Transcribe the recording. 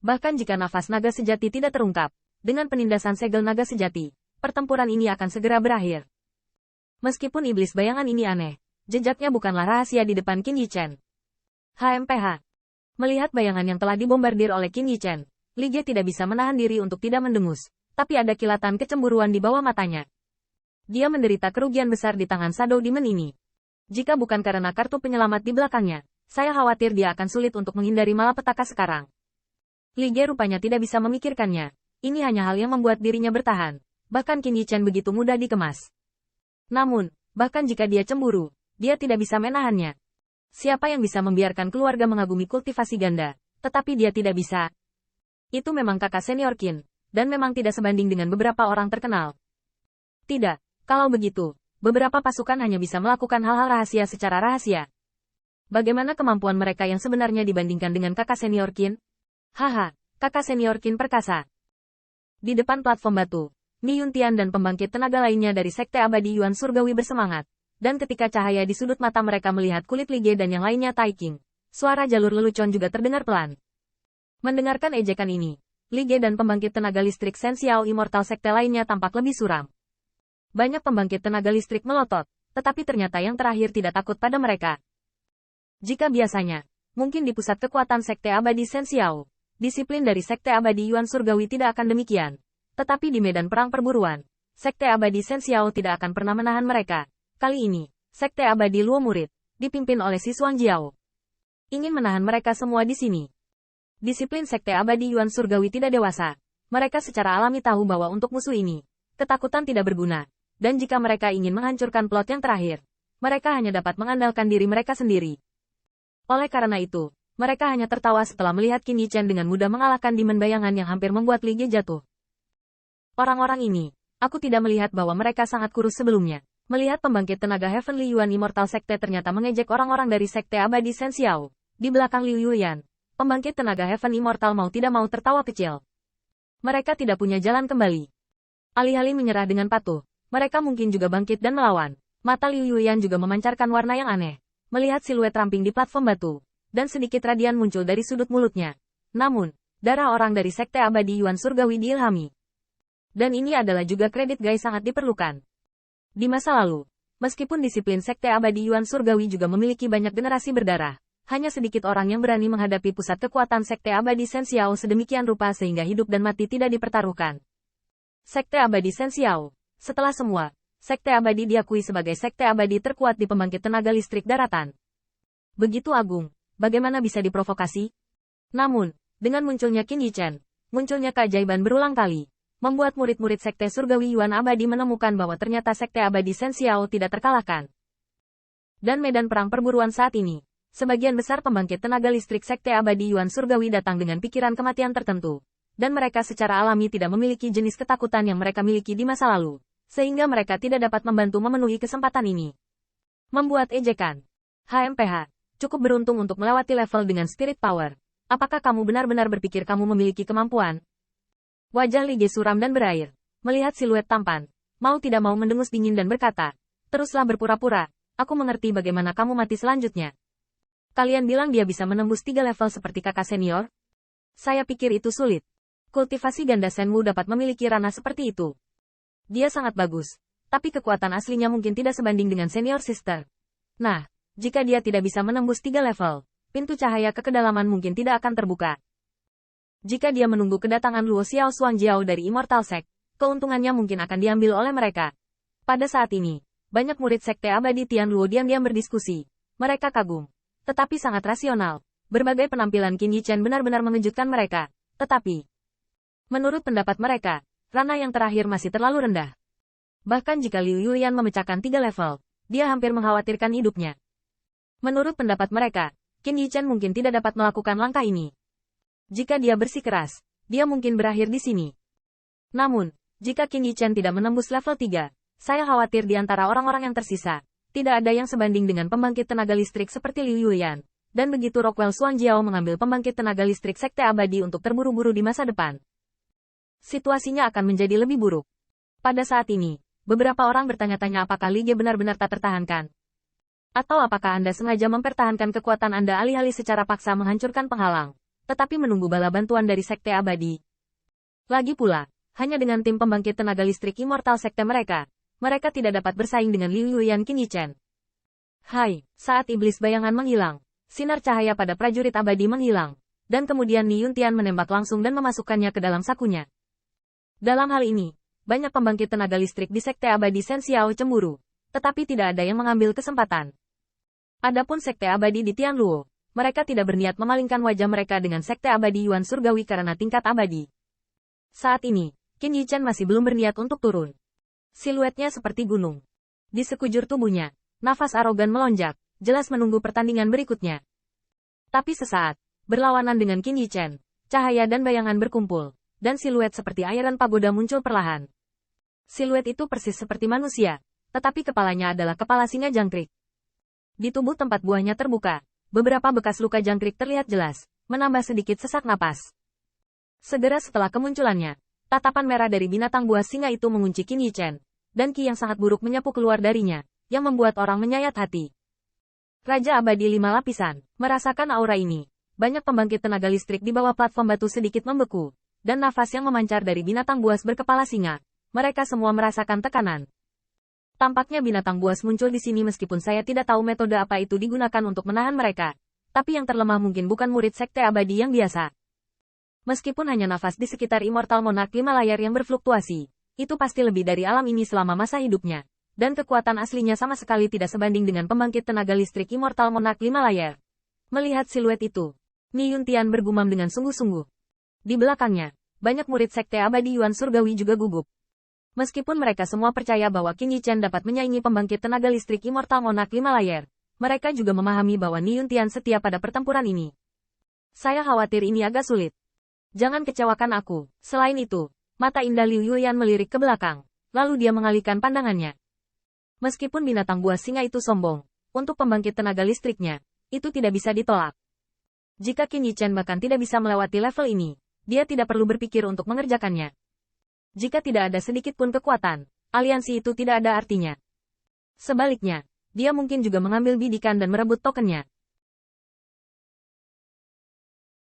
Bahkan jika nafas naga sejati tidak terungkap, dengan penindasan segel naga sejati, pertempuran ini akan segera berakhir. Meskipun iblis bayangan ini aneh, jejaknya bukanlah rahasia di depan Qin Yichen. HMPH. Melihat bayangan yang telah dibombardir oleh Qin Yichen, Li Jie tidak bisa menahan diri untuk tidak mendengus, tapi ada kilatan kecemburuan di bawah matanya. Dia menderita kerugian besar di tangan Shadow Demon ini. Jika bukan karena kartu penyelamat di belakangnya, saya khawatir dia akan sulit untuk menghindari malapetaka sekarang. Li Jie rupanya tidak bisa memikirkannya. Ini hanya hal yang membuat dirinya bertahan. Bahkan Qin Yichen begitu mudah dikemas. Namun, bahkan jika dia cemburu, dia tidak bisa menahannya. Siapa yang bisa membiarkan keluarga mengagumi kultivasi ganda, tetapi dia tidak bisa. Itu memang kakak senior Qin, dan memang tidak sebanding dengan beberapa orang terkenal. Tidak. Kalau begitu, beberapa pasukan hanya bisa melakukan hal-hal rahasia secara rahasia. Bagaimana kemampuan mereka yang sebenarnya dibandingkan dengan kakak senior Qin? Haha, kakak senior Qin perkasa. Di depan platform batu, Mi Yuntian dan pembangkit tenaga lainnya dari Sekte Abadi Yuan Surgawi bersemangat. Dan ketika cahaya di sudut mata mereka melihat kulit Li Jie dan yang lainnya Tai Qing, suara jalur lelucon juga terdengar pelan. Mendengarkan ejekan ini, Li Jie dan pembangkit tenaga listrik Shen Xiao Immortal Sekte lainnya tampak lebih suram. Banyak pembangkit tenaga listrik melotot, tetapi ternyata yang terakhir tidak takut pada mereka. Jika biasanya, mungkin di pusat kekuatan Sekte Abadi Shen Xiao, disiplin dari Sekte Abadi Yuan Surgawi tidak akan demikian. Tetapi di medan perang perburuan, Sekte Abadi Shen Xiao tidak akan pernah menahan mereka. Kali ini, Sekte Abadi Luo Murid, dipimpin oleh Si Xuang Jiao, ingin menahan mereka semua di sini. Disiplin Sekte Abadi Yuan Surgawi tidak dewasa. Mereka secara alami tahu bahwa untuk musuh ini, ketakutan tidak berguna. Dan jika mereka ingin menghancurkan plot yang terakhir, mereka hanya dapat mengandalkan diri mereka sendiri. Oleh karena itu, mereka hanya tertawa setelah melihat Qin Yichen dengan mudah mengalahkan Demon bayangan yang hampir membuat Li Jie jatuh. Orang-orang ini, aku tidak melihat bahwa mereka sangat kurus sebelumnya. Melihat pembangkit tenaga Heavenly Yuan Immortal Sekte ternyata mengejek orang-orang dari Sekte Abadi Shen Xiao. Di belakang Liu Yuyan, pembangkit tenaga Heaven Immortal mau tidak mau tertawa kecil. Mereka tidak punya jalan kembali. Alih-alih menyerah dengan patuh, mereka mungkin juga bangkit dan melawan. Mata Liu Yuyan juga memancarkan warna yang aneh. Melihat siluet ramping di platform batu, dan sedikit radian muncul dari sudut mulutnya. Namun, darah orang dari Sekte Abadi Yuan Surgawi diilhami. Dan ini adalah juga kredit Gai sangat diperlukan. Di masa lalu, meskipun disiplin Sekte Abadi Yuan Surgawi juga memiliki banyak generasi berdarah, hanya sedikit orang yang berani menghadapi pusat kekuatan Sekte Abadi Shen Xiao sedemikian rupa sehingga hidup dan mati tidak dipertaruhkan. Sekte Abadi Shen Xiao. Setelah semua, Sekte Abadi diakui sebagai Sekte Abadi terkuat di pembangkit tenaga listrik daratan. Begitu agung, bagaimana bisa diprovokasi? Namun, dengan munculnya Qin Yichen, munculnya keajaiban berulang kali, membuat murid-murid Sekte Surgawi Yuan Abadi menemukan bahwa ternyata Sekte Abadi Shen Xiao tidak terkalahkan. Dan medan perang perburuan saat ini, sebagian besar pembangkit tenaga listrik Sekte Abadi Yuan Surgawi datang dengan pikiran kematian tertentu. Dan mereka secara alami tidak memiliki jenis ketakutan yang mereka miliki di masa lalu. Sehingga mereka tidak dapat membantu memenuhi kesempatan ini. Membuat ejekan. HMPH, cukup beruntung untuk melewati level dengan spirit power. Apakah kamu benar-benar berpikir kamu memiliki kemampuan? Wajah Li Jie suram dan berair. Melihat siluet tampan, mau tidak mau mendengus dingin dan berkata, teruslah berpura-pura, aku mengerti bagaimana kamu mati selanjutnya. Kalian bilang dia bisa menembus 3 level seperti kakak senior? Saya pikir itu sulit. Kultivasi ganda Shenwu dapat memiliki ranah seperti itu. Dia sangat bagus, tapi kekuatan aslinya mungkin tidak sebanding dengan senior sister. Nah, jika dia tidak bisa menembus 3 level, pintu cahaya ke kedalaman mungkin tidak akan terbuka. Jika dia menunggu kedatangan Luo Xiao Xuang Jiao dari Immortal Sect, keuntungannya mungkin akan diambil oleh mereka. Pada saat ini, banyak murid Sekte Abadi Tian Luo diam-diam berdiskusi. Mereka kagum, tetapi sangat rasional. Berbagai penampilan Qin Yichen benar-benar mengejutkan mereka. Tetapi, menurut pendapat mereka, ranah yang terakhir masih terlalu rendah. Bahkan jika Liu Yuyan memecahkan 3 level, dia hampir mengkhawatirkan hidupnya. Menurut pendapat mereka, Qin Yichen mungkin tidak dapat melakukan langkah ini. Jika dia bersikeras, dia mungkin berakhir di sini. Namun, jika Qin Yichen tidak menembus level 3, saya khawatir di antara orang-orang yang tersisa, tidak ada yang sebanding dengan pembangkit tenaga listrik seperti Liu Yuyan. Dan begitu Rockwell Xuang Jiao mengambil pembangkit tenaga listrik Sekte Abadi untuk terburu-buru di masa depan, situasinya akan menjadi lebih buruk. Pada saat ini, beberapa orang bertanya-tanya apakah Li Jie benar-benar tak tertahankan. Atau apakah Anda sengaja mempertahankan kekuatan Anda alih-alih secara paksa menghancurkan penghalang. tetapi menunggu bala bantuan dari Sekte Abadi. Lagi pula, hanya dengan tim pembangkit tenaga listrik immortal sekte mereka tidak dapat bersaing dengan Liu Yuyan Qin Yichen. Hai, saat iblis bayangan menghilang, sinar cahaya pada prajurit abadi menghilang, dan kemudian Ni Yuntian menembak langsung dan memasukkannya ke dalam sakunya. Dalam hal ini, banyak pembangkit tenaga listrik di Sekte Abadi Shen Xiao cemburu, tetapi tidak ada yang mengambil kesempatan. Adapun Sekte Abadi di Tianluo, mereka tidak berniat memalingkan wajah mereka dengan Sekte Abadi Yuan Surgawi karena tingkat abadi. Saat ini, Qin Yichen masih belum berniat untuk turun. Siluetnya seperti gunung. Di sekujur tubuhnya, nafas arogan melonjak, jelas menunggu pertandingan berikutnya. Tapi sesaat, berlawanan dengan Qin Yichen, cahaya dan bayangan berkumpul, dan siluet seperti Iron Pagoda muncul perlahan. Siluet itu persis seperti manusia, tetapi kepalanya adalah kepala singa jangkrik. Di tubuh tempat buahnya terbuka, beberapa bekas luka jangkrik terlihat jelas, menambah sedikit sesak napas. Segera setelah kemunculannya, tatapan merah dari binatang buas singa itu mengunci Qin Yichen, dan ki yang sangat buruk menyapu keluar darinya, yang membuat orang menyayat hati. Raja Abadi 5 lapisan, merasakan aura ini. Banyak pembangkit tenaga listrik di bawah platform batu sedikit membeku, dan nafas yang memancar dari binatang buas berkepala singa. Mereka semua merasakan tekanan. Tampaknya binatang buas muncul di sini meskipun saya tidak tahu metode apa itu digunakan untuk menahan mereka. Tapi yang terlemah mungkin bukan murid Sekte Abadi yang biasa. Meskipun hanya nafas di sekitar Immortal Monarch 5 layar yang berfluktuasi, itu pasti lebih dari alam ini selama masa hidupnya. Dan kekuatan aslinya sama sekali tidak sebanding dengan pembangkit tenaga listrik Immortal Monarch 5 layar. Melihat siluet itu, Ni Yuntian bergumam dengan sungguh-sungguh. Di belakangnya, banyak murid Sekte Abadi Yuan Surgawi juga gugup. Meskipun mereka semua percaya bahwa Qin Yichen dapat menyaingi pembangkit tenaga listrik Immortal Monarch 5 layar, mereka juga memahami bahwa Ni Yuntian setia pada pertempuran ini. Saya khawatir ini agak sulit. Jangan kecewakan aku. Selain itu, mata indah Liu Yuyan melirik ke belakang, lalu dia mengalihkan pandangannya. Meskipun binatang buas singa itu sombong, untuk pembangkit tenaga listriknya, itu tidak bisa ditolak. Jika Qin Yichen bahkan tidak bisa melewati level ini, dia tidak perlu berpikir untuk mengerjakannya. Jika tidak ada sedikit pun kekuatan, aliansi itu tidak ada artinya. Sebaliknya, dia mungkin juga mengambil bidikan dan merebut tokennya.